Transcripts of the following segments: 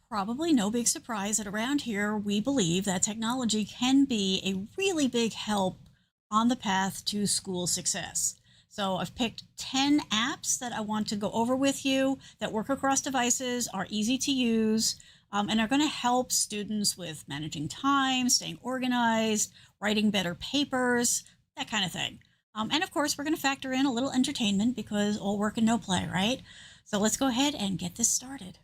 Probably no big surprise that around here we believe that technology can be a really big help on the path to school success. So I've picked 10 apps that I want to go over with you that work across devices, are easy to use, and are going to help students with managing time, staying organized, writing better papers, that kind of thing. And of course, we're going to factor in a little entertainment because all work and no play, right? So let's go ahead and get this started.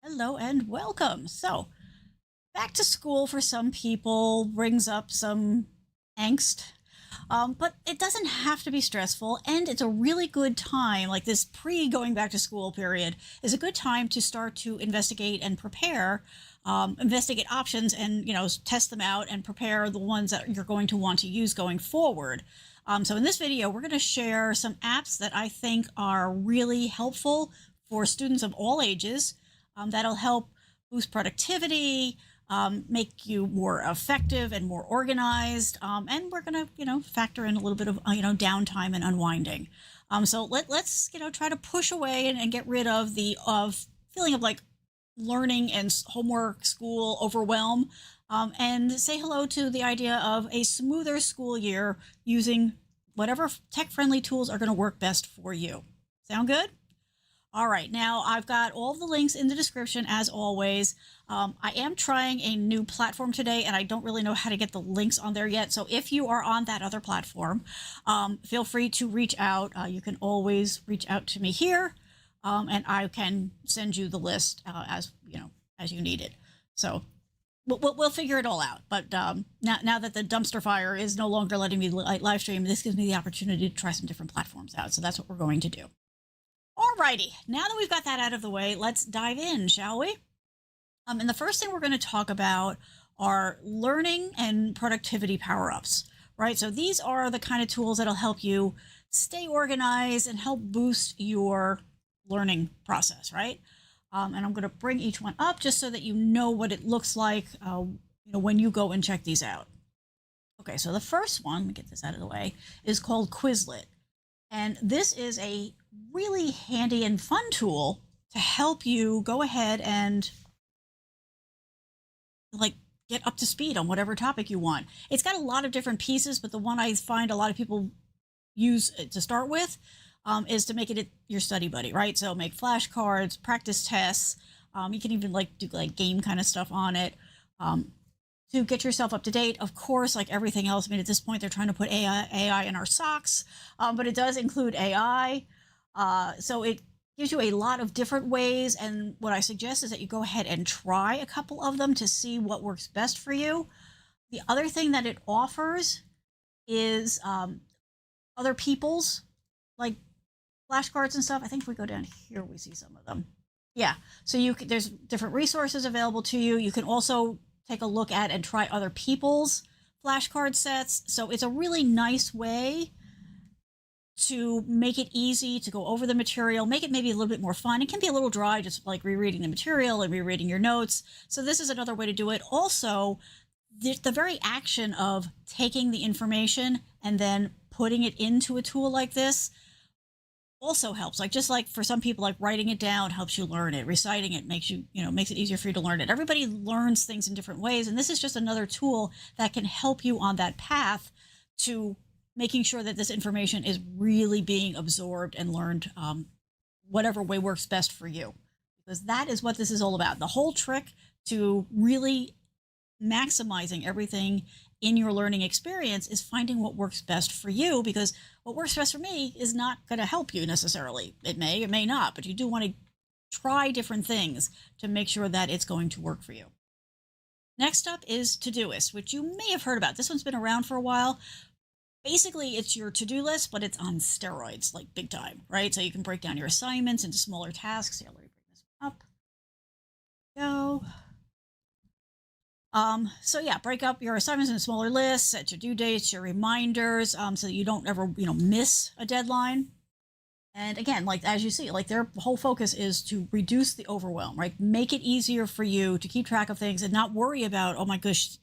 Hello and welcome. So, back to school for some people brings up some angst, but it doesn't have to be stressful, and it's a really good time. Like this pre going back to school period is a good time to start to investigate and prepare, investigate options, and test them out and prepare the ones that you're going to want to use going forward. So in this video, we're going to share some apps that I think are really helpful for students of all ages. That'll help boost productivity, make you more effective and more organized. And we're going to, factor in a little bit of, downtime and unwinding. So let's, try to push away and get rid of the feeling of like learning and homework, school overwhelm, and say hello to the idea of a smoother school year using whatever tech-friendly tools are going to work best for you. Sound good? All right, now I've got all the links in the description as always. I am trying a new platform today and I don't really know how to get the links on there yet. So if you are on that other platform, feel free to reach out. You can always reach out to me here and I can send you the list as you need it. So we'll figure it all out. But now that the dumpster fire is no longer letting me live stream, this gives me the opportunity to try some different platforms out. So that's what we're going to do. Alrighty, now that we've got that out of the way, let's dive in, shall we? And the first thing we're going to talk about are learning and productivity power-ups, right? So these are the kind of tools that'll help you stay organized and help boost your learning process, right? And I'm going to bring each one up just so that you know what it looks like, when you go and check these out. Okay, so the first one, let me get this out of the way, is called Quizlet. And this is a really handy and fun tool to help you go ahead and get up to speed on whatever topic you want. It's got a lot of different pieces, but the one I find a lot of people use to start with is to make it your study buddy, right? So make flashcards, practice tests. You can even do game kind of stuff on it. To get yourself up to date, of course, like everything else. I mean, at this point, they're trying to put AI in our socks, but it does include AI. So it gives you a lot of different ways. And what I suggest is that you go ahead and try a couple of them to see what works best for you. The other thing that it offers is other people's flashcards and stuff. I think if we go down here, we see some of them. Yeah. So there's different resources available to you. You can also take a look at and try other people's flashcard sets. So it's a really nice way to make it easy to go over the material, make it maybe a little bit more fun. It can be a little dry, just like rereading the material and rereading your notes. So this is another way to do it. Also, the very action of taking the information and then putting it into a tool like this also helps. Just like for some people, writing it down helps you learn it. Reciting it makes it easier for you to learn it. Everybody learns things in different ways. And this is just another tool that can help you on that path to making sure that this information is really being absorbed and learned whatever way works best for you. Because that is what this is all about. The whole trick to really maximizing everything in your learning experience is finding what works best for you, because what works best for me is not going to help you necessarily. It may not, but you do want to try different things to make sure that it's going to work for you. Next up is ToDo List, which you may have heard about. This one's been around for a while. Basically, it's your to-do list, but it's on steroids, big time, right? So you can break down your assignments into smaller tasks. Here, let me bring this up. Go. So yeah, break up your assignments into smaller lists, set your due dates, your reminders, so that you don't ever, miss a deadline. And again, as you see, their whole focus is to reduce the overwhelm, right? Make it easier for you to keep track of things and not worry about, oh my gosh,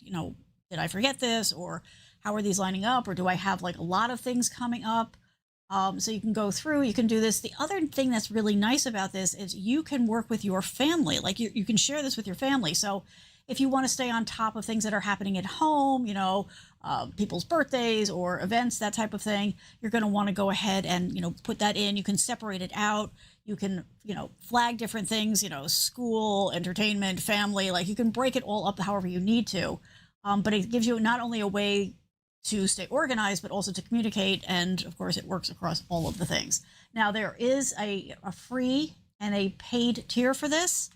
did I forget this? Or how are these lining up? Or do I have like a lot of things coming up? So you can go through, you can do this. The other thing that's really nice about this is you can work with your family. Like you can share this with your family. So if you want to stay on top of things that are happening at home, people's birthdays or events, that type of thing, you're going to want to go ahead and, put that in. You can separate it out. You can, flag different things, school, entertainment, family, like you can break it all up however you need to. But it gives you not only a way to stay organized, but also to communicate. And of course, it works across all of the things. Now, there is a free and a paid tier for this.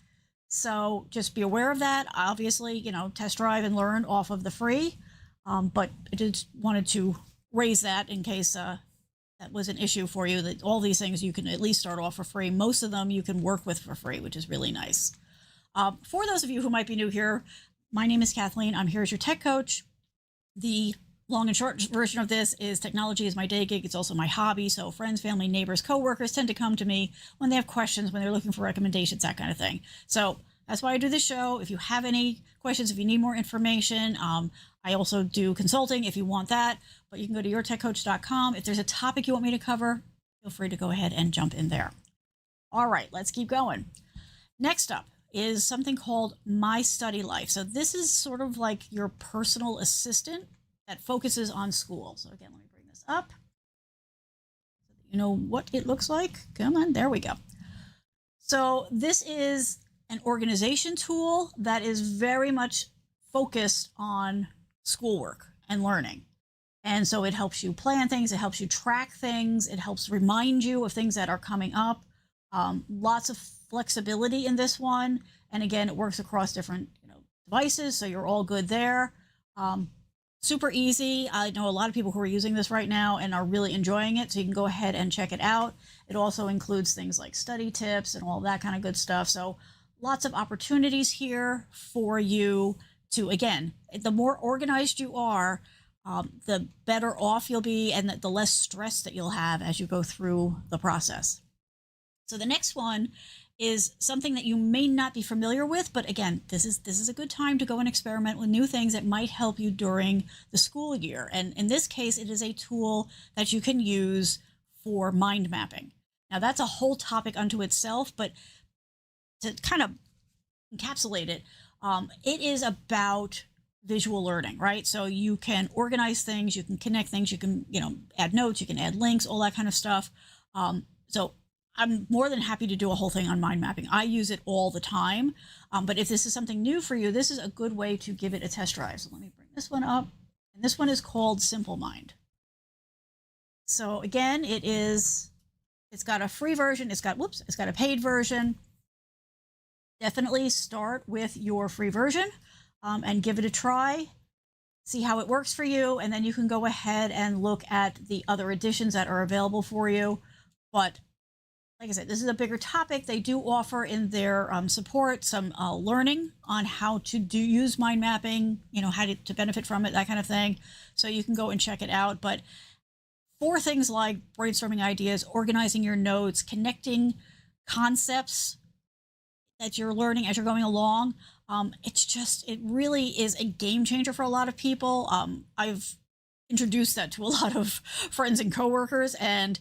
So just be aware of that. Obviously, test drive and learn off of the free. But I just wanted to raise that in case that was an issue for you, that all these things you can at least start off for free. Most of them you can work with for free, which is really nice. For those of you who might be new here, my name is Kathleen. I'm here as your tech coach. The long and short version of this is technology is my day gig. It's also my hobby. So friends, family, neighbors, coworkers tend to come to me when they have questions, when they're looking for recommendations, that kind of thing. So that's why I do this show. If you have any questions, if you need more information, I also do consulting if you want that, but you can go to yourtechcoach.com. If there's a topic you want me to cover, feel free to go ahead and jump in there. All right, let's keep going. Next up is something called My Study Life. So this is sort of like your personal assistant that focuses on school. So again, let me bring this up so that you know what it looks like. Come on, there we go. So this is an organization tool that is very much focused on schoolwork and learning. And so it helps you plan things, it helps you track things, it helps remind you of things that are coming up. Lots of flexibility in this one. And again, it works across different devices, so you're all good there. Super easy. I know a lot of people who are using this right now and are really enjoying it, so you can go ahead and check it out. It also includes things like study tips and all that kind of good stuff. So lots of opportunities here for you to, again, the more organized you are, the better off you'll be and the less stress that you'll have as you go through the process. So the next one is something that you may not be familiar with, but again, this is a good time to go and experiment with new things that might help you during the school year. And in this case, it is a tool that you can use for mind mapping. Now that's a whole topic unto itself, but to kind of encapsulate it, it is about visual learning, right? So you can organize things, you can connect things, you can, add notes, you can add links, all that kind of stuff. So I'm more than happy to do a whole thing on mind mapping. I use it all the time. But if this is something new for you, this is a good way to give it a test drive. So let me bring this one up. And this one is called Simple Mind. So again, it's got a free version. It's got a paid version. Definitely start with your free version and give it a try. See how it works for you. And then you can go ahead and look at the other editions that are available for you. But like I said, this is a bigger topic. They do offer in their support some learning on how to use mind mapping, how to benefit from it, that kind of thing. So you can go and check it out. But for things like brainstorming ideas, organizing your notes, connecting concepts that you're learning as you're going along, it really is a game changer for a lot of people. I've introduced that to a lot of friends and coworkers, and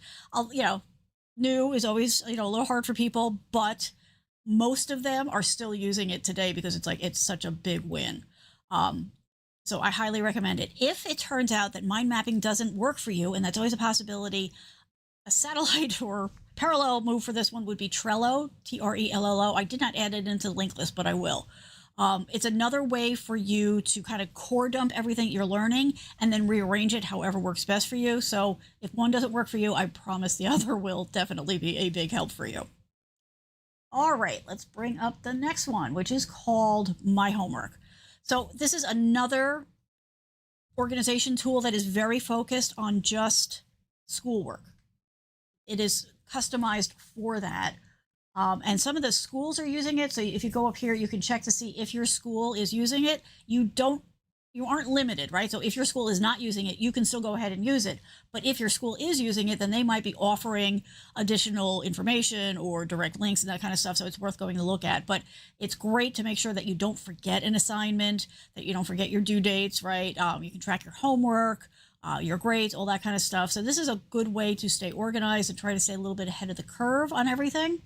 new is always, a little hard for people, but most of them are still using it today because it's such a big win. So I highly recommend it. If it turns out that mind mapping doesn't work for you, and that's always a possibility, a satellite or parallel move for this one would be Trello, Trello. I did not add it into the link list, but I will. It's another way for you to kind of core dump everything you're learning and then rearrange it however works best for you. So if one doesn't work for you, I promise the other will definitely be a big help for you. All right, let's bring up the next one, which is called My Homework. So this is another organization tool that is very focused on just schoolwork. It is customized for that. And some of the schools are using it. So if you go up here, you can check to see if your school is using it. You don't you aren't limited, right? So if your school is not using it, you can still go ahead and use it. But if your school is using it, then they might be offering additional information or direct links and that kind of stuff. So it's worth going to look at. But it's great to make sure that you don't forget an assignment, that you don't forget your due dates, right? You can track your homework, your grades, all that kind of stuff. So this is a good way to stay organized and try to stay a little bit ahead of the curve on everything.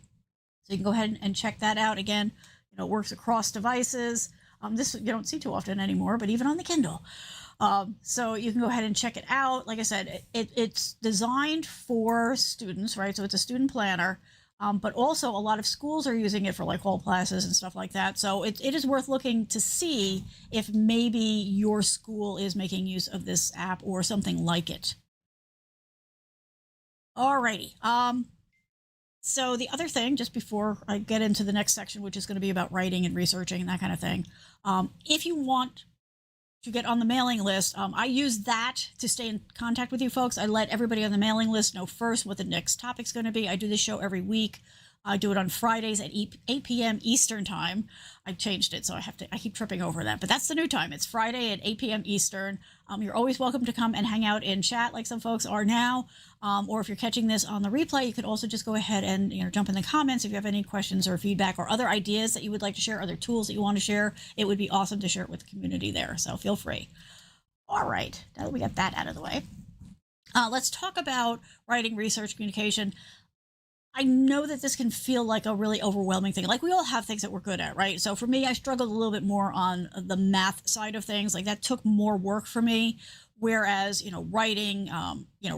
So you can go ahead and check that out. Again, it works across devices. This you don't see too often anymore, but even on the Kindle. So you can go ahead and check it out. Like I said, it's designed for students, right? So it's a student planner, but also a lot of schools are using it for like all classes and stuff like that. So it is worth looking to see if maybe your school is making use of this app or something like it. Alrighty. So the other thing, just before I get into the next section, which is going to be about writing and researching and that kind of thing, if you want to get on the mailing list, I use that to stay in contact with you folks. I let everybody on the mailing list know first what the next topic's going to be. I do this show every week. I do it on Fridays at 8 p.m. Eastern time. I changed it, so I keep tripping over that. But that's the new time. It's Friday at 8 p.m. Eastern. You're always welcome to come and hang out in chat like some folks are now. Or if you're catching this on the replay, you could also just go ahead and jump in the comments if you have any questions or feedback or other ideas that you would like to share, other tools that you want to share. It would be awesome to share it with the community there. So feel free. All right, now that we got that out of the way, let's talk about writing, research, communication. I know that this can feel like a really overwhelming thing. Like we all have things that we're good at, right? So for me, I struggled a little bit more on the math side of things. Like that took more work for me. Whereas, writing,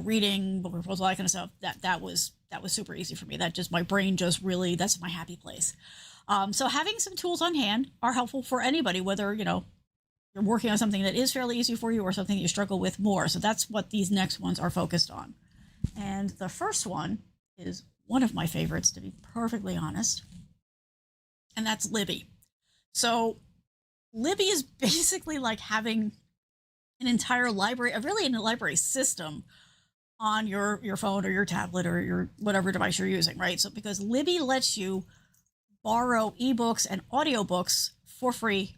reading, book proposal, that kind of stuff, that was super easy for me. That just, my brain just really, that's my happy place. So having some tools on hand are helpful for anybody, whether, you're working on something that is fairly easy for you or something you struggle with more. So that's what these next ones are focused on. And the first one is one of my favorites, to be perfectly honest, and that's Libby. So Libby is basically like having an entire library, really a library system on your phone or your tablet or your whatever device you're using, right? So because Libby lets you borrow ebooks and audiobooks for free,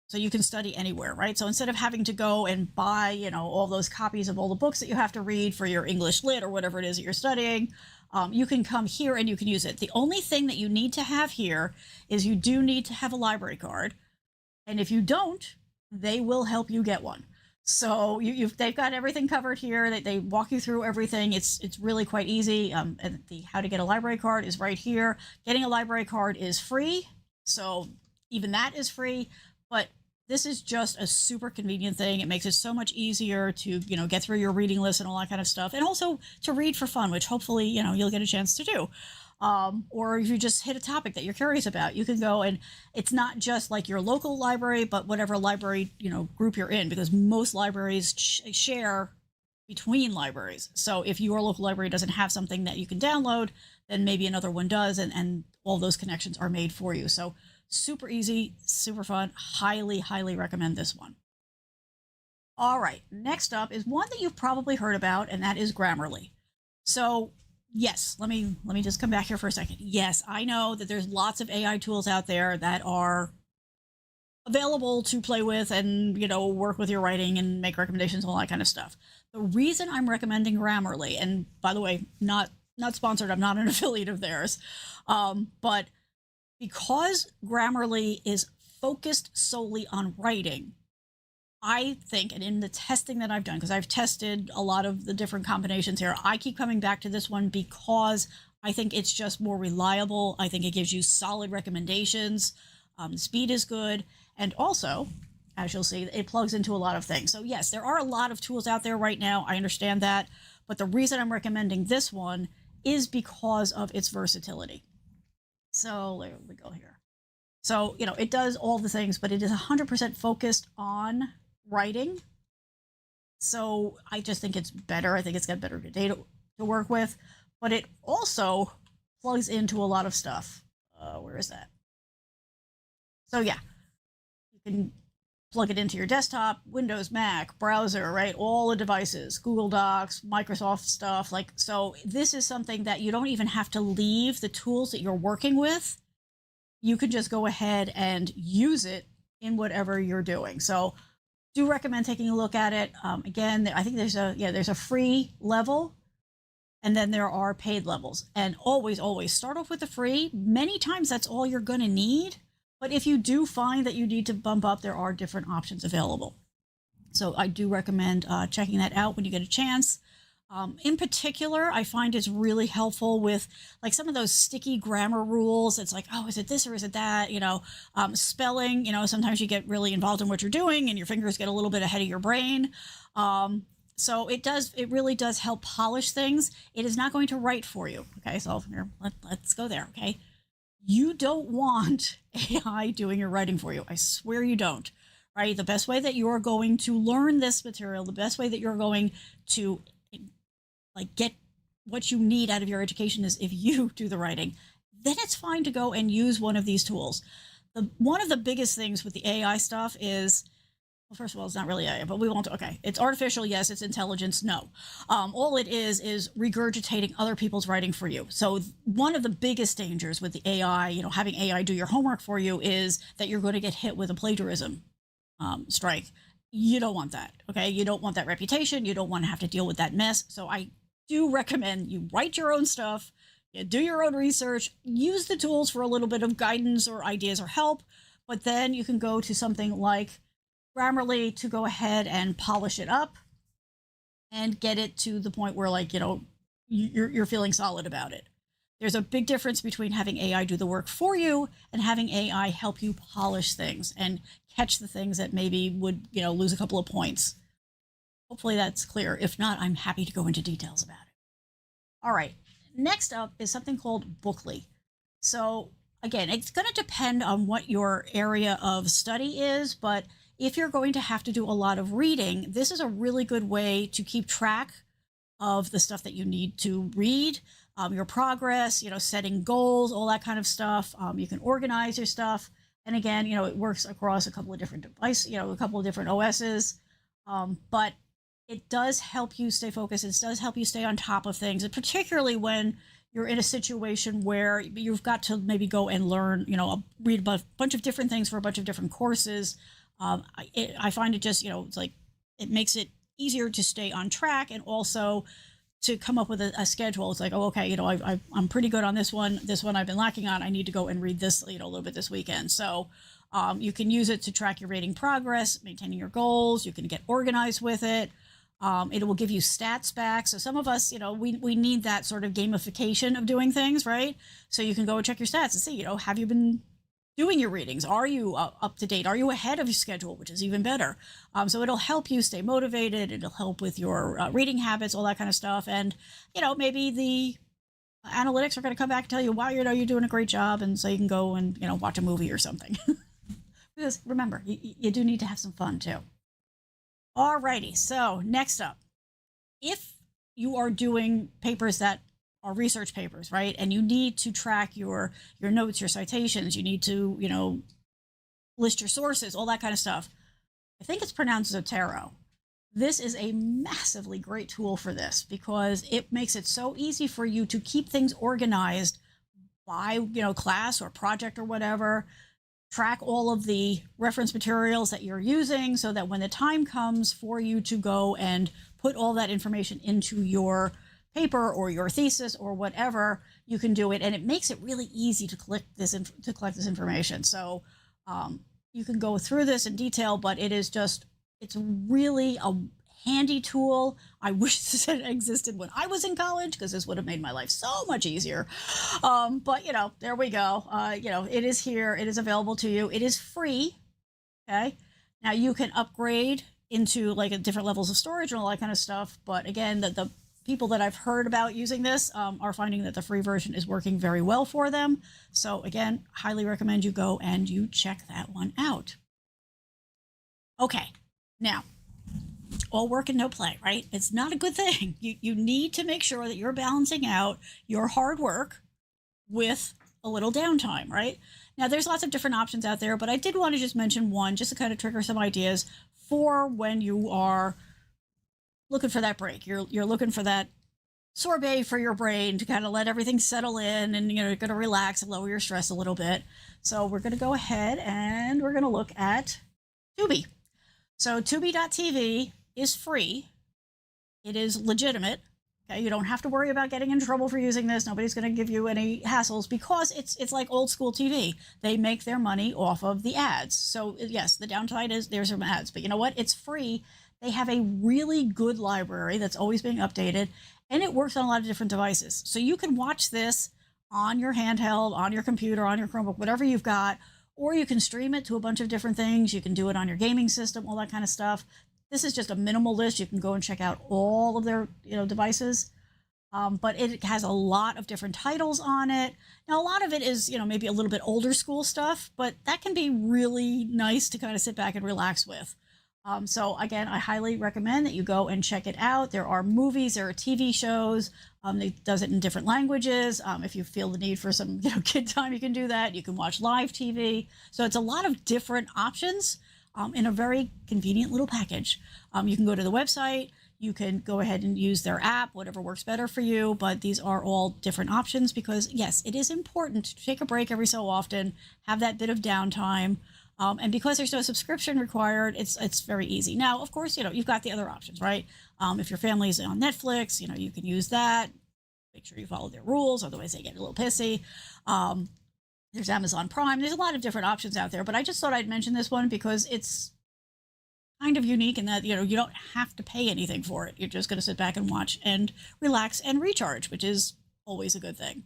so you can study anywhere, right? So instead of having to go and buy, all those copies of all the books that you have to read for your English Lit or whatever it is that you're studying, you can come here and you can use it. The only thing that you need to have here is you do need to have a library card. And if you don't, they will help you get one. So they've got everything covered here. They walk you through everything. It's really quite easy. And the how to get a library card is right here. Getting a library card is free. So even that is free. But this is just a super convenient thing. It makes it so much easier to, get through your reading list and all that kind of stuff. And also to read for fun, which hopefully, you'll get a chance to do. Or if you just hit a topic that you're curious about, you can go, and it's not just like your local library, but whatever library, group you're in, because most libraries share between libraries. So if your local library doesn't have something that you can download, then maybe another one does, and all those connections are made for you. So super easy, super fun. Highly, highly recommend this one. All right, next up is one that you've probably heard about, and that is Grammarly. So yes, let me just come back here for a second. Yes, I know that there's lots of AI tools out there that are available to play with and, work with your writing and make recommendations and all that kind of stuff. The reason I'm recommending Grammarly, and by the way, not sponsored, I'm not an affiliate of theirs, but because Grammarly is focused solely on writing, I think, and in the testing that I've done, because I've tested a lot of the different combinations here, I keep coming back to this one because I think it's just more reliable. I think it gives you solid recommendations. The speed is good. And also, as you'll see, it plugs into a lot of things. So yes, there are a lot of tools out there right now. I understand that. But the reason I'm recommending this one is because of its versatility. So there we go here. So, it does all the things, but it is 100% focused on writing. So I just think it's better. I think it's got better data to work with, but it also plugs into a lot of stuff. Where is that? So yeah, you can plug it into your desktop, Windows, Mac, browser, right? All the devices, Google Docs, Microsoft stuff. So this is something that you don't even have to leave the tools that you're working with. You can just go ahead and use it in whatever you're doing. So do recommend taking a look at it. Again, I think there's a free level, and then there are paid levels. And always start off with the free. Many times that's all you're going to need. But if you do find that you need to bump up, there are different options available. So I do recommend checking that out when you get a chance. In particular, I find it's really helpful with like some of those sticky grammar rules. It's like, oh, is it this or is it that? Spelling, sometimes you get really involved in what you're doing and your fingers get a little bit ahead of your brain. So it really does help polish things. It is not going to write for you. Okay, so here, let's go there. Okay. You don't want AI doing your writing for you. I swear you don't, right? The best way that you're going to learn this material, the best way that you're going to get what you need out of your education is if you do the writing. Then it's fine to go and use one of these tools. One of the biggest things with the AI stuff is, well, first of all, it's not really AI, but we won't. Okay, it's artificial. Yes, it's intelligence. No, all it is regurgitating other people's writing for you. So one of the biggest dangers with the AI, having AI do your homework for you, is that you're going to get hit with a plagiarism strike. You don't want that. Okay, you don't want that reputation. You don't want to have to deal with that mess. So I do recommend you write your own stuff, you do your own research, use the tools for a little bit of guidance or ideas or help, but then you can go to something like Grammarly to go ahead and polish it up and get it to the point where you're feeling solid about it. There's a big difference between having AI do the work for you and having AI help you polish things and catch the things that maybe would lose a couple of points. Hopefully that's clear. If not, I'm happy to go into details about it. All right. Next up is something called Bookly. So again, it's going to depend on what your area of study is, but if you're going to have to do a lot of reading, this is a really good way to keep track of the stuff that you need to read, your progress, setting goals, all that kind of stuff. You can organize your stuff. And again, it works across a couple of different devices, a couple of different OSs. But it does help you stay focused. It does help you stay on top of things, and particularly when you're in a situation where you've got to maybe go and learn, read a bunch of different things for a bunch of different courses. I find it just, it's like it makes it easier to stay on track and also to come up with a schedule. It's like, oh, okay, I'm pretty good on this one. This one I've been lacking on. I need to go and read this, a little bit this weekend. So you can use it to track your reading progress, maintaining your goals. You can get organized with it. It will give you stats back. So some of us, we need that sort of gamification of doing things, right? So you can go and check your stats and see, have you been doing your readings? Are you up to date? Are you ahead of your schedule, which is even better? So it'll help you stay motivated. It'll help with your reading habits, all that kind of stuff. And, maybe the analytics are going to come back and tell you, wow, you're doing a great job. And so you can go and, watch a movie or something. Because remember, you do need to have some fun too. Alrighty, so next up, if you are doing papers that are research papers, right, and you need to track your notes, your citations, you need to, list your sources, all that kind of stuff, I think it's pronounced Zotero. This is a massively great tool for this because it makes it so easy for you to keep things organized by, class or project or whatever. Track all of the reference materials that you're using so that when the time comes for you to go and put all that information into your paper or your thesis or whatever, you can do it. And it makes it really easy to collect this information. So you can go through this in detail, but it's really a handy tool. I wish this had existed when I was in college because this would have made my life so much easier. But there we go. It is here. It is available to you. It is free. Okay. Now you can upgrade into different levels of storage and all that kind of stuff. But again, the people that I've heard about using this are finding that the free version is working very well for them. So again, highly recommend you go and you check that one out. Okay. Now, all work and no play, right? It's not a good thing. You need to make sure that you're balancing out your hard work with a little downtime, right? Now, there's lots of different options out there, but I did want to just mention one just to kind of trigger some ideas for when you are looking for that break. You're looking for that sorbet for your brain to kind of let everything settle in and, you're going to relax and lower your stress a little bit. So we're going to go ahead and we're going to look at Tubi. So Tubi.tv is free. It is legitimate. Okay, you don't have to worry about getting in trouble for using this. Nobody's going to give you any hassles because it's like old school TV. They make their money off of the ads. So yes, the downside is there's some ads, but you know what? It's free. They have a really good library that's always being updated, and it works on a lot of different devices. So you can watch this on your handheld, on your computer, on your Chromebook, whatever you've got, or you can stream it to a bunch of different things. You can do it on your gaming system, all that kind of stuff. This is just a minimal list. You can go and check out all of their devices. But it has a lot of different titles on it. Now, a lot of it is, maybe a little bit older school stuff, but that can be really nice to kind of sit back and relax with. So again, I highly recommend that you go and check it out. There are movies, there are TV shows. It does it in different languages. If you feel the need for some, kid time, you can do that. You can watch live TV. So it's a lot of different options in a very convenient little package. You can go to the website. You can go ahead and use their app, whatever works better for you. But these are all different options because, yes, it is important to take a break every so often, have that bit of downtime. And because there's no subscription required, it's very easy. Now, of course, you've got the other options, right? If your family's on Netflix, you can use that. Make sure you follow their rules, otherwise they get a little pissy. There's Amazon Prime. There's a lot of different options out there, but I just thought I'd mention this one because it's kind of unique in that, you don't have to pay anything for it. You're just going to sit back and watch and relax and recharge, which is always a good thing.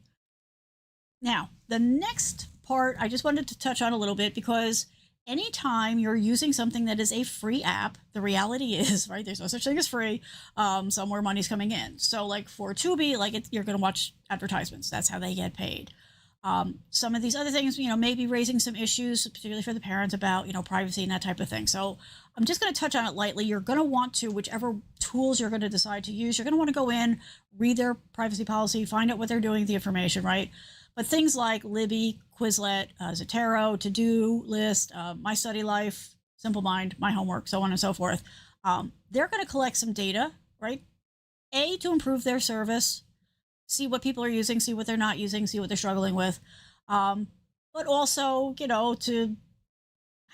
Now, the next part I just wanted to touch on a little bit because anytime you're using something that is a free app, the reality is, right, there's no such thing as free, somewhere money's coming in. So like for Tubi, you're going to watch advertisements. That's how they get paid. Some of these other things, maybe raising some issues, particularly for the parents about, privacy and that type of thing. So I'm just going to touch on it lightly. You're going to want to, whichever tools you're going to decide to use, you're going to want to go in, read their privacy policy, find out what they're doing with the information, right? But things like Libby, Quizlet, Zotero, ToDo List, My Study Life, Simple Mind, My Homework, so on and so forth, they're going to collect some data, right? To improve their service, see what people are using, see what they're not using, see what they're struggling with, but also, to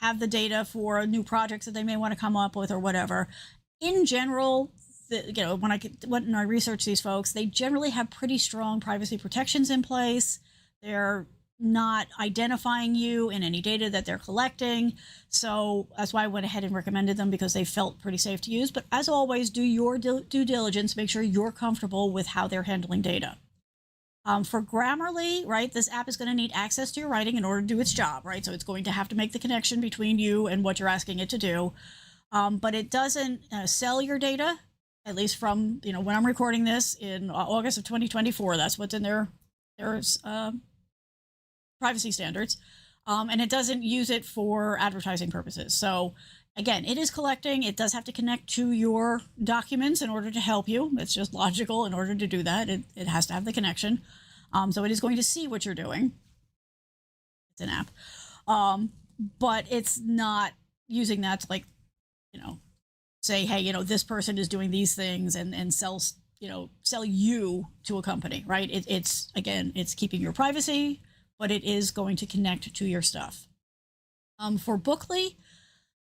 have the data for new projects that they may want to come up with or whatever. In general, when I research these folks, they generally have pretty strong privacy protections in place. They're not identifying you in any data that they're collecting. So that's why I went ahead and recommended them because they felt pretty safe to use. But as always, do your due diligence, make sure you're comfortable with how they're handling data. For Grammarly, right, this app is going to need access to your writing in order to do its job, right? So it's going to have to make the connection between you and what you're asking it to do. But it doesn't sell your data, at least from, when I'm recording this in August of 2024. That's what's in their privacy standards. And it doesn't use it for advertising purposes. So again, it is collecting. It does have to connect to your documents in order to help you. It's just logical in order to do that. It has to have the connection. So it is going to see what you're doing. It's an app. But it's not using that to say, hey, this person is doing these things and sells, sell you to a company, right? It's keeping your privacy, but it is going to connect to your stuff. For Bookly,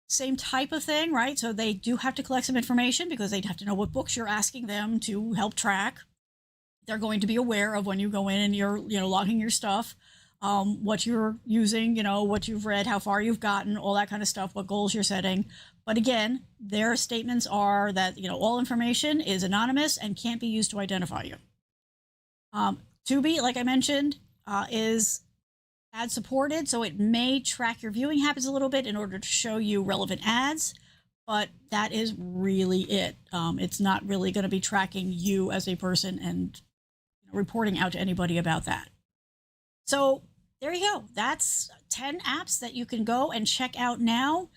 same type of thing, right? So they do have to collect some information because they'd have to know what books you're asking them to help track. They're going to be aware of when you go in and you're, logging your stuff, what you're using, what you've read, how far you've gotten, all that kind of stuff, what goals you're setting. But again, their statements are that, all information is anonymous and can't be used to identify you. Tubi, like I mentioned, is ad supported, so it may track your viewing habits a little bit in order to show you relevant ads, but that is really it. It's not really going to be tracking you as a person and reporting out to anybody about that. So there you go. That's 10 apps that you can go and check out now.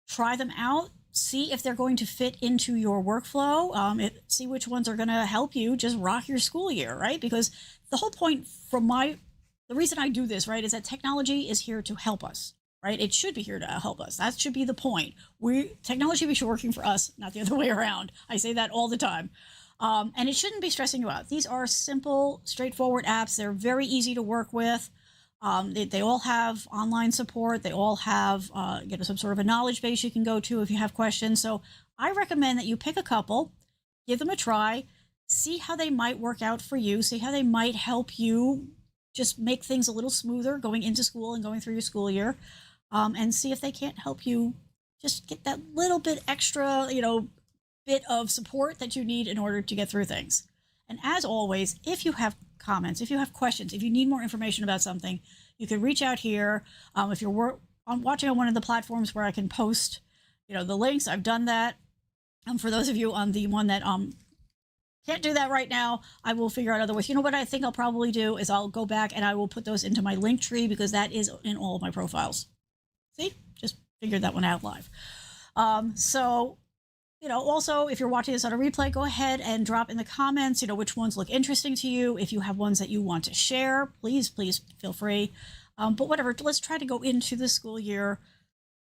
Try them out. See if they're going to fit into your workflow. See which ones are going to help you just rock your school year, right? Because the whole point the reason I do this, right, is that technology is here to help us, right? It should be here to help us. That should be the point. Technology should be working for us, not the other way around. I say that all the time. And it shouldn't be stressing you out. These are simple, straightforward apps. They're very easy to work with. They all have online support. They all have some sort of a knowledge base you can go to if you have questions. So I recommend that you pick a couple, give them a try, see how they might work out for you, see how they might help you just make things a little smoother going into school and going through your school year, and see if they can't help you just get that little bit extra, bit of support that you need in order to get through things. And as always, if you have comments, if you have questions, if you need more information about something, you can reach out here. If you're watching on one of the platforms where I can post, the links, I've done that. For those of you on the one that can't do that right now, I will figure out other ways. What I think I'll probably do is I'll go back and I will put those into my link tree, because that is in all of my profiles. See, just figured that one out live. Also, if you're watching this on a replay, go ahead and drop in the comments, which ones look interesting to you. If you have ones that you want to share, please feel free. But whatever, let's try to go into the school year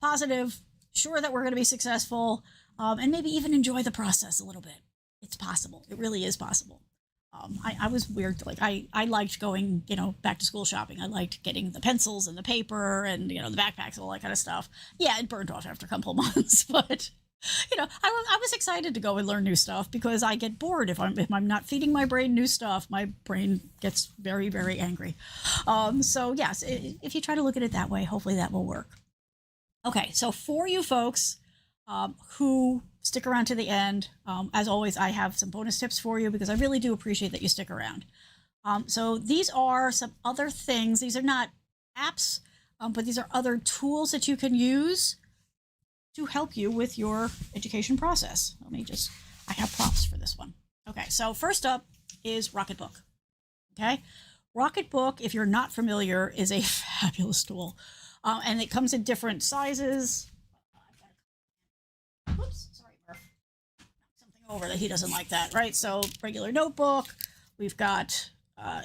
positive, sure that we're going to be successful, and maybe even enjoy the process a little bit. It's possible. It really is possible. I was weird. Like I liked going, back to school shopping. I liked getting the pencils and the paper and, the backpacks and all that kind of stuff. Yeah, it burned off after a couple of months, but I was excited to go and learn new stuff, because I get bored if I'm not feeding my brain new stuff. My brain gets very, very angry. So yes, if you try to look at it that way, hopefully that will work. Okay, so for you folks who stick around to the end, as always, I have some bonus tips for you, because I really do appreciate that you stick around. So these are some other things. These are not apps, but these are other tools that you can use to help you with your education process. I have props for this one. Okay, so first up is Rocketbook. Okay, Rocketbook, if you're not familiar, is a fabulous tool. And it comes in different sizes. Whoops, sorry, Murph. Something over that he doesn't like that, right? So regular notebook. We've got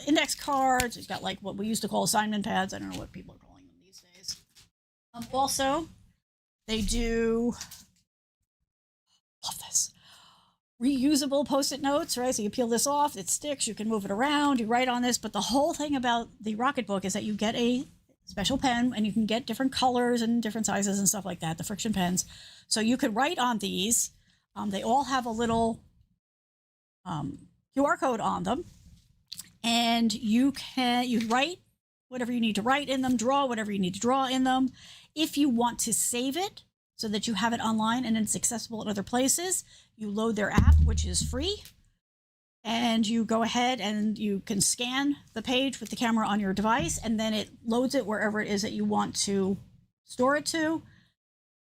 index cards. We've got like what we used to call assignment pads. I don't know what people are calling them these days. Also, they do, love this, reusable Post-it notes, right? So you peel this off, it sticks, you can move it around, you write on this. But the whole thing about the Rocketbook is that you get a special pen, and you can get different colors and different sizes and stuff like that, the friction pens. So you could write on these. They all have a little QR code on them, and you write whatever you need to write in them, draw whatever you need to draw in them. If you want to save it so that you have it online and it's accessible in other places, you load their app, which is free, and you go ahead and you can scan the page with the camera on your device, and then it loads it wherever it is that you want to store it to,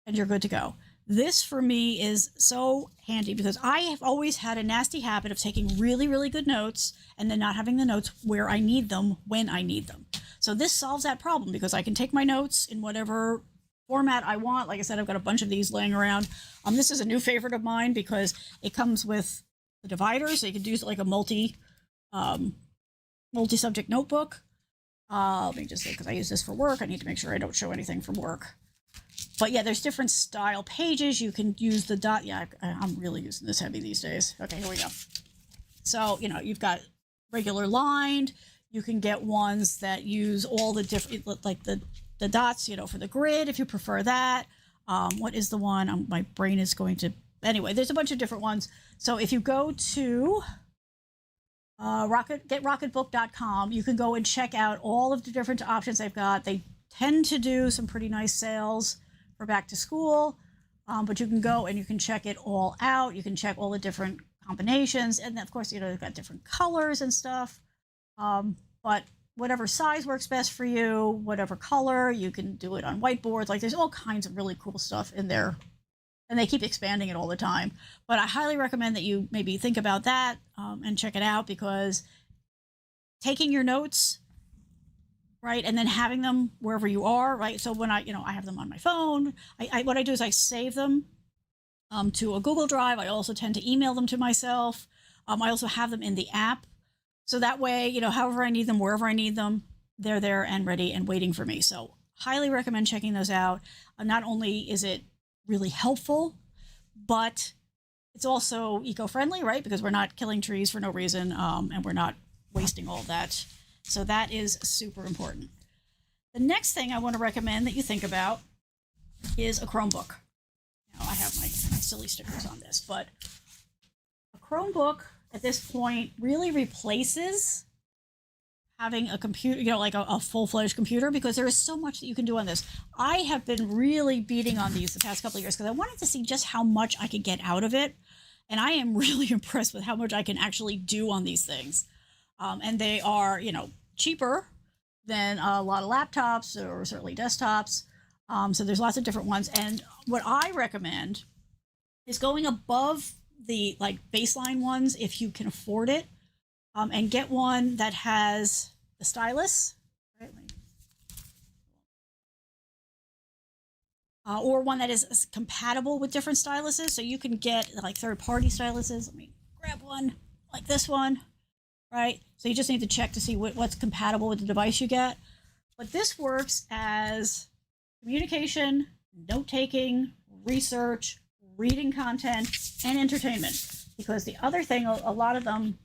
and you're good to go. This for me is so handy, because I have always had a nasty habit of taking really, really good notes and then not having the notes where I need them when I need them. So this solves that problem, because I can take my notes in whatever format I want. Like I said, I've got a bunch of these laying around. This is a new favorite of mine, because it comes with the divider, so you could use it like a multi-subject notebook. Let me just say, because I use this for work, I need to make sure I don't show anything from work. But yeah, there's different style pages. You can use the dot. Yeah, I'm really using this heavy these days. Okay, here we go. So, you've got regular lined. You can get ones that use all the different, like the dots, for the grid, if you prefer that. What is the one? My brain is going to, anyway, there's a bunch of different ones. So if you go to getrocketbook.com, you can go and check out all of the different options they've got. They tend to do some pretty nice sales for back to school, but you can go and you can check it all out. You can check all the different combinations, and then, of course, they've got different colors and stuff. But whatever size works best for you, whatever color, you can do it on whiteboards. Like, there's all kinds of really cool stuff in there, and they keep expanding it all the time. But I highly recommend that you maybe think about that and check it out, because taking your notes, right, and then having them wherever you are, right? So when I have them on my phone, what I do is I save them to a Google Drive. I also tend to email them to myself. I also have them in the app. So that way, however I need them, wherever I need them, they're there and ready and waiting for me. So highly recommend checking those out. Not only is it really helpful, but it's also eco-friendly, right? Because we're not killing trees for no reason, and we're not wasting all that. So that is super important. The next thing I want to recommend that you think about is a Chromebook. Now, I have my silly stickers on this, but a Chromebook at this point really replaces having a computer, like a full-fledged computer, because there is so much that you can do on this. I have been really beating on these the past couple of years because I wanted to see just how much I could get out of it. And I am really impressed with how much I can actually do on these things. And they are, cheaper than a lot of laptops or certainly desktops. So there's lots of different ones. And what I recommend is going above the baseline ones if you can afford it, and get one that has the stylus, right? Or one that is compatible with different styluses. So you can get third-party styluses. Let me grab one like this one, right? So you just need to check to see what's compatible with the device you get. But this works as communication, note-taking, research, reading content, and entertainment. Because the other thing, a lot of them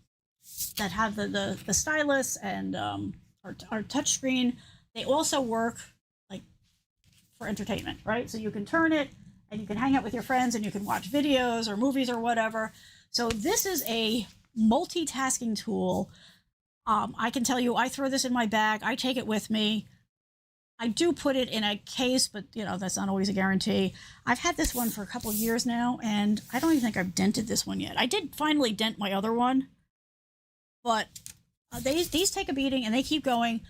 that have the stylus and are touchscreen, they also work for entertainment, right? So you can turn it and you can hang out with your friends and you can watch videos or movies or whatever. So this is a multitasking tool. I can tell you, I throw this in my bag. I take it with me. I do put it in a case, but that's not always a guarantee. I've had this one for a couple of years now, and I don't even think I've dented this one yet. I did finally dent my other one, but these take a beating and they keep going.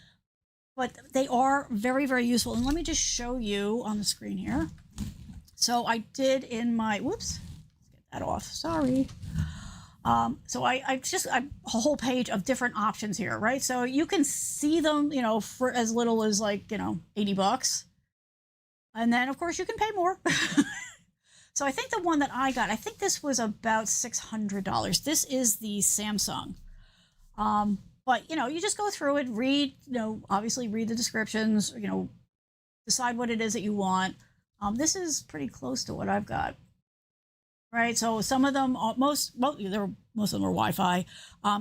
But they are very, very useful. And let me just show you on the screen here. So I did in my, whoops, let's get that off, sorry. So I a whole page of different options here, right? So you can see them, for as little as $80. And then of course you can pay more. So I think the one that I got, I think this was about $600. This is the Samsung. But, you just go through it, read, obviously read the descriptions, decide what it is that you want. This is pretty close to what I've got, right? So some of them, most of them are Wi-Fi.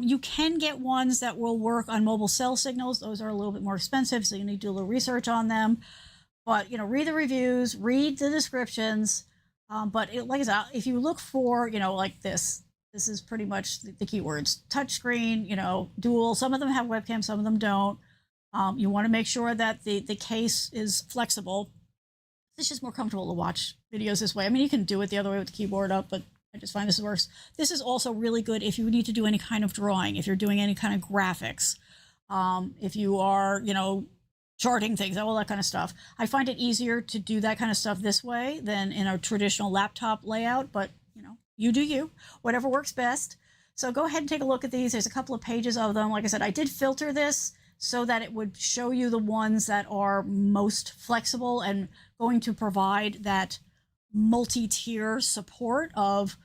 You can get ones that will work on mobile cell signals. Those are a little bit more expensive, so you need to do a little research on them. But, read the reviews, read the descriptions. But like I said, if you look for, like this is pretty much the keywords. Touchscreen, dual. Some of them have webcam, some of them don't. You want to make sure that the case is flexible. It's just more comfortable to watch videos this way. I mean, you can do it the other way with the keyboard up, but I just find this works. This is also really good if you need to do any kind of drawing, if you're doing any kind of graphics, if you are, charting things, all that kind of stuff. I find it easier to do that kind of stuff this way than in a traditional laptop layout, but you do you, whatever works best. So go ahead and take a look at these. There's a couple of pages of them. Like I said, I did filter this so that it would show you the ones that are most flexible and going to provide that multi-tier support of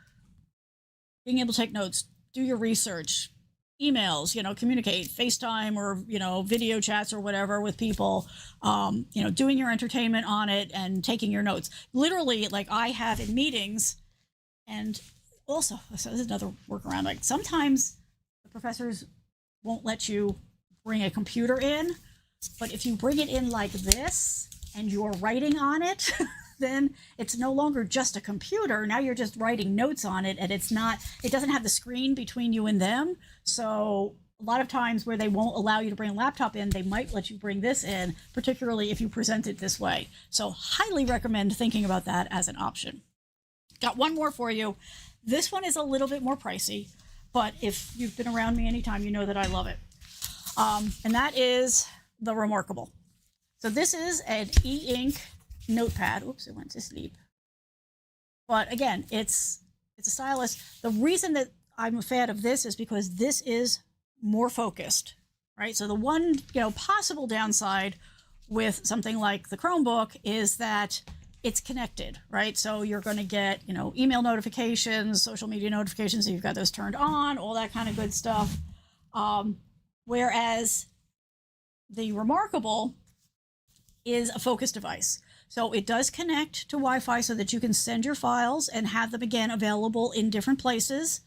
being able to take notes, do your research, emails, communicate, FaceTime or, video chats or whatever with people, doing your entertainment on it and taking your notes. Literally, like I have in meetings. And also, so this is another workaround, sometimes the professors won't let you bring a computer in, but if you bring it in like this and you're writing on it, then it's no longer just a computer. Now you're just writing notes on it, and it doesn't have the screen between you and them. So a lot of times where they won't allow you to bring a laptop in, they might let you bring this in, particularly if you present it this way. So highly recommend thinking about that as an option. Got one more for you. This one is a little bit more pricey, but if you've been around me anytime, you know that I love it. And that is the Remarkable. So this is an e-ink notepad. Oops, it went to sleep. But again, it's a stylus. The reason that I'm a fan of this is because this is more focused, right? So the one, possible downside with something like the Chromebook is that it's connected, right? So you're going to get, email notifications, social media notifications, if you've got those turned on, all that kind of good stuff. Whereas the Remarkable is a focused device. So it does connect to Wi-Fi so that you can send your files and have them again available in different places.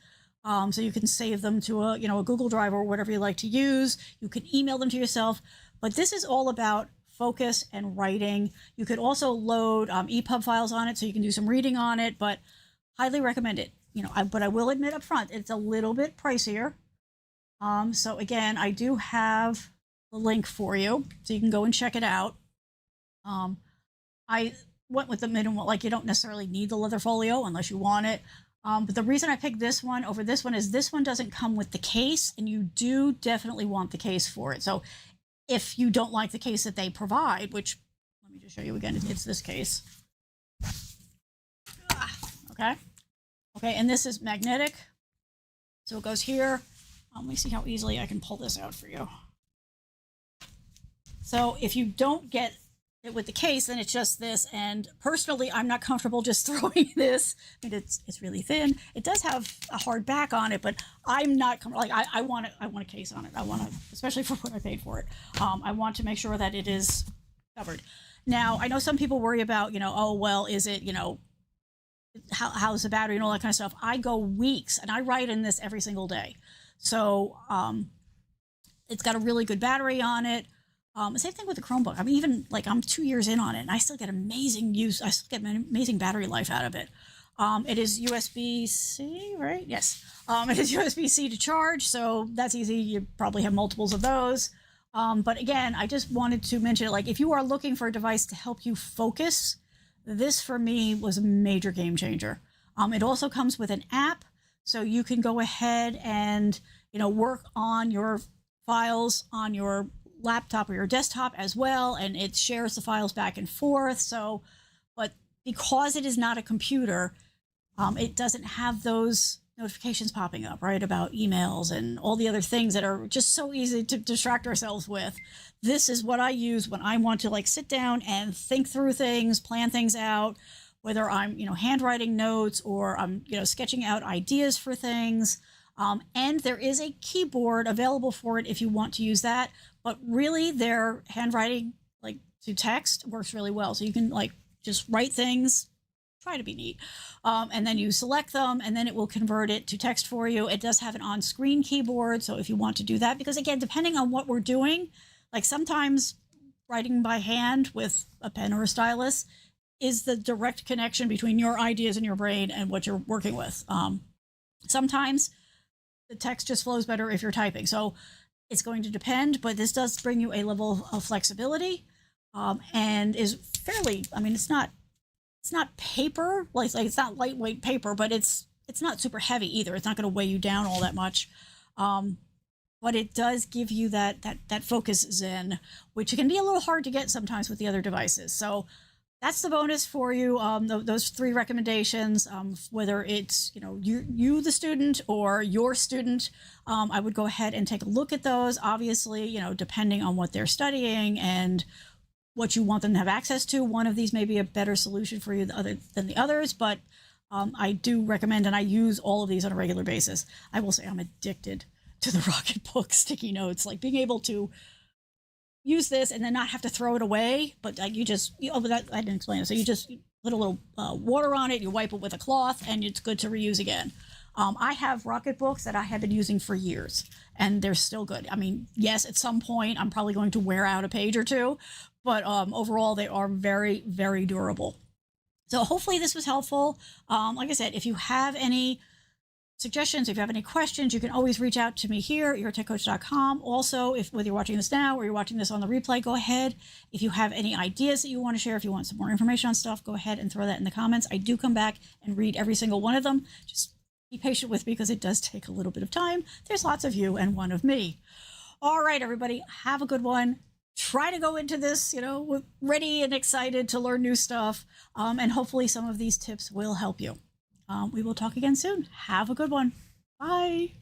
So you can save them to a Google Drive or whatever you like to use. You can email them to yourself. But this is all about focus and writing. You could also load EPUB files on it so you can do some reading on it, but highly recommend it. But I will admit up front, it's a little bit pricier. So again, I do have the link for you, so you can go and check it out. I went with the minimal, like you don't necessarily need the leather folio unless you want it. But the reason I picked this one over this one is this one doesn't come with the case, and you do definitely want the case for it. So if you don't like the case that they provide, which let me just show you again, it's this case. Okay. Okay, and this is magnetic. So it goes here. Let me see how easily I can pull this out for you. So if you don't get it with the case, then it's just this. And personally, I'm not comfortable just throwing this. I mean, it's really thin. It does have a hard back on it, but I'm not comfortable. Like I want a case on it. I want to, especially for what I paid for it. I want to make sure that it is covered. Now, I know some people worry about, oh, well, is it, how's the battery and all that kind of stuff. I go weeks, and I write in this every single day. So it's got a really good battery on it. Same thing with the Chromebook. I mean, even like I'm 2 years in on it, and I still get amazing use. I still get amazing battery life out of it. It is USB-C, right? Yes. It is USB-C to charge, so that's easy. You probably have multiples of those. But again, I just wanted to mention, like, if you are looking for a device to help you focus, this for me was a major game changer. It also comes with an app, so you can go ahead and, work on your files on your laptop or your desktop as well, and it shares the files back and forth. So, but because it is not a computer, it doesn't have those notifications popping up, right, about emails and all the other things that are just so easy to distract ourselves with. This is what I use when I want to like sit down and think through things, plan things out, whether I'm, handwriting notes or I'm, sketching out ideas for things. And there is a keyboard available for it if you want to use that. But really, their handwriting, like to text, works really well. So you can like just write things, try to be neat. And then you select them, and then it will convert it to text for you. It does have an on-screen keyboard. So if you want to do that, because again, depending on what we're doing, like sometimes writing by hand with a pen or a stylus is the direct connection between your ideas in your brain and what you're working with. Sometimes the text just flows better if you're typing. So it's going to depend, but this does bring you a level of flexibility, and is fairly, I mean, it's not paper, like it's not lightweight paper, but it's not super heavy either. It's not going to weigh you down all that much. But it does give you that focus zen, which can be a little hard to get sometimes with the other devices. So that's the bonus for you. Those 3 recommendations, whether it's, you the student or your student, I would go ahead and take a look at those. Obviously, depending on what they're studying and what you want them to have access to, one of these may be a better solution for you than the others, but I do recommend, and I use all of these on a regular basis. I will say I'm addicted to the Rocketbook sticky notes, like being able to use this and then not have to throw it away, but like but that I didn't explain it. So you just put a little water on it, you wipe it with a cloth, and it's good to reuse again. I have Rocketbooks that I have been using for years, and they're still good. I mean, yes, at some point I'm probably going to wear out a page or two, but overall they are very, very durable. So hopefully this was helpful. Like I said, if you have any suggestions, if you have any questions, you can always reach out to me here at yourtechcoach.com. Also, whether you're watching this now or you're watching this on the replay, go ahead. If you have any ideas that you want to share, if you want some more information on stuff, go ahead and throw that in the comments. I do come back and read every single one of them. Just be patient with me because it does take a little bit of time. There's lots of you and one of me. All right, everybody, have a good one. Try to go into this, ready and excited to learn new stuff. And hopefully some of these tips will help you. We will talk again soon. Have a good one. Bye.